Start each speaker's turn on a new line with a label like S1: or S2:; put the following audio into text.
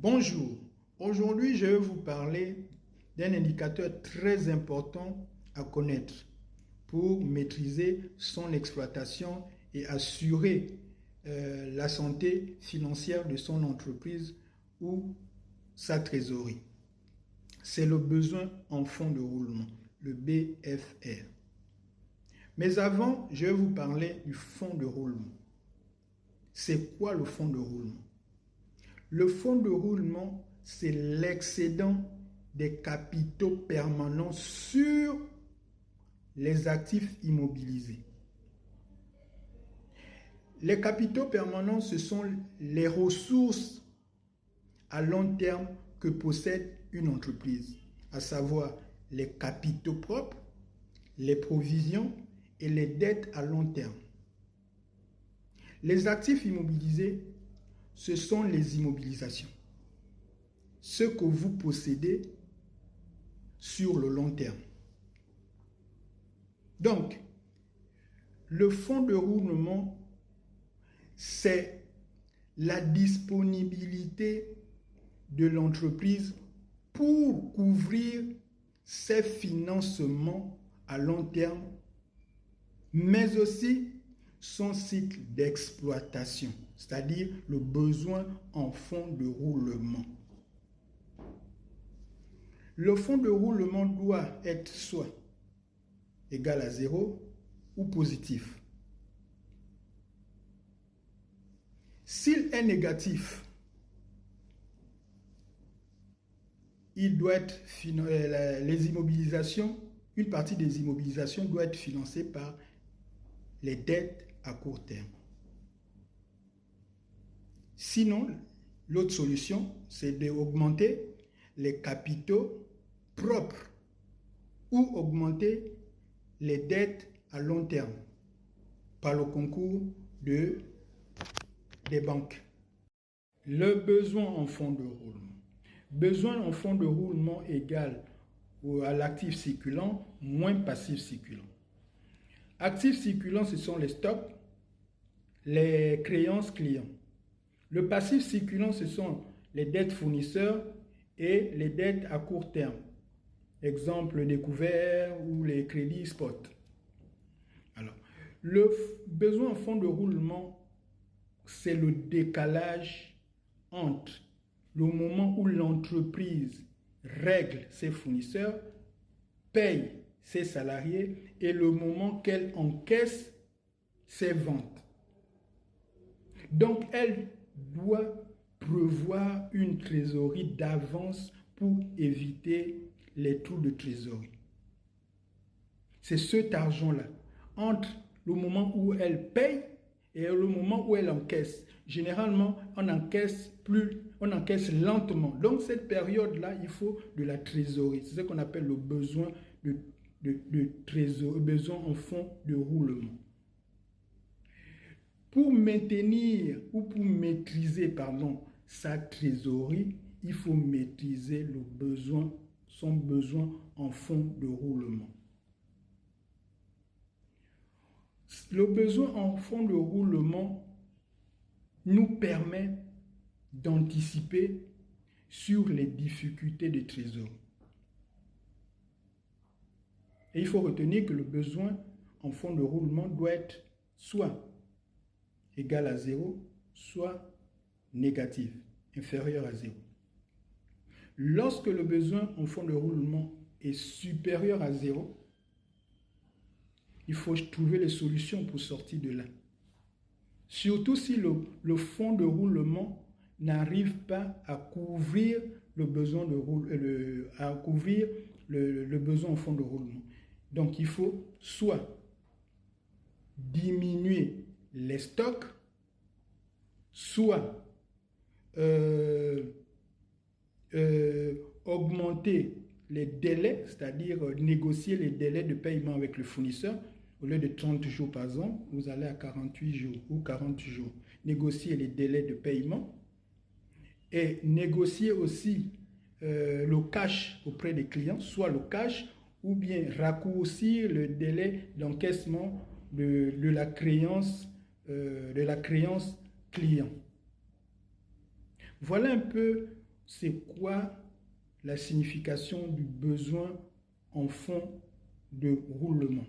S1: Bonjour, aujourd'hui je vais vous parler d'un indicateur très important à connaître pour maîtriser son exploitation et assurer la santé financière de son entreprise ou sa trésorerie. C'est le besoin en fonds de roulement, le BFR. Mais avant, je vais vous parler du fonds de roulement. C'est quoi le fonds de roulement? Le fonds de roulement, c'est l'excédent des capitaux permanents sur les actifs immobilisés. Les capitaux permanents, ce sont les ressources à long terme que possède une entreprise, à savoir les capitaux propres, les provisions et les dettes à long terme. Les actifs immobilisés, ce sont les immobilisations, ce que vous possédez sur le long terme. Donc, le fonds de roulement, c'est la disponibilité de l'entreprise pour couvrir ses financements à long terme, mais aussi son cycle d'exploitation, c'est-à-dire le besoin en fonds de roulement. Le fonds de roulement doit être soit égal à 0 ou positif. S'il est négatif, il doit être les immobilisations, une partie des immobilisations doit être financée par les dettes à court terme. Sinon, l'autre solution, c'est d'augmenter les capitaux propres ou augmenter les dettes à long terme par le concours des banques. Le besoin en fonds de roulement. Besoin en fonds de roulement égal à l'actif circulant moins passif circulant. Actifs circulants, ce sont les stocks, les créances clients. Le passif circulant, ce sont les dettes fournisseurs et les dettes à court terme. Exemple découvert ou les crédits spot. Alors, le besoin en fonds de roulement, c'est le décalage entre le moment où l'entreprise règle ses fournisseurs, paye ses salariés et le moment qu'elle encaisse ses ventes. Donc, elle doit prévoir une trésorerie d'avance pour éviter les trous de trésorerie. C'est cet argent-là, entre le moment où elle paye et le moment où elle encaisse. Généralement, on encaisse lentement. Donc, cette période-là, il faut de la trésorerie. C'est ce qu'on appelle le besoin de trésorerie, besoin en fonds de roulement. Pour maintenir ou pour maîtriser sa trésorerie, il faut maîtriser son besoin en fonds de roulement. Le besoin en fonds de roulement nous permet d'anticiper sur les difficultés de trésorerie. Et il faut retenir que le besoin en fonds de roulement doit être soit égal à 0, soit négatif, inférieur à 0. Lorsque le besoin en fonds de roulement est supérieur à 0, il faut trouver les solutions pour sortir de là. Surtout si le fonds de roulement n'arrive pas à couvrir le besoin le besoin en fonds de roulement. Donc, il faut soit diminuer les stocks, soit augmenter les délais, c'est-à-dire négocier les délais de paiement avec le fournisseur. Au lieu de 30 jours par exemple, vous allez à 48 jours ou 40 jours. Négocier les délais de paiement et négocier aussi le cash auprès des clients, soit le cash ou bien raccourcir le délai d'encaissement de la créance client. Voilà un peu c'est quoi la signification du besoin en fonds de roulement?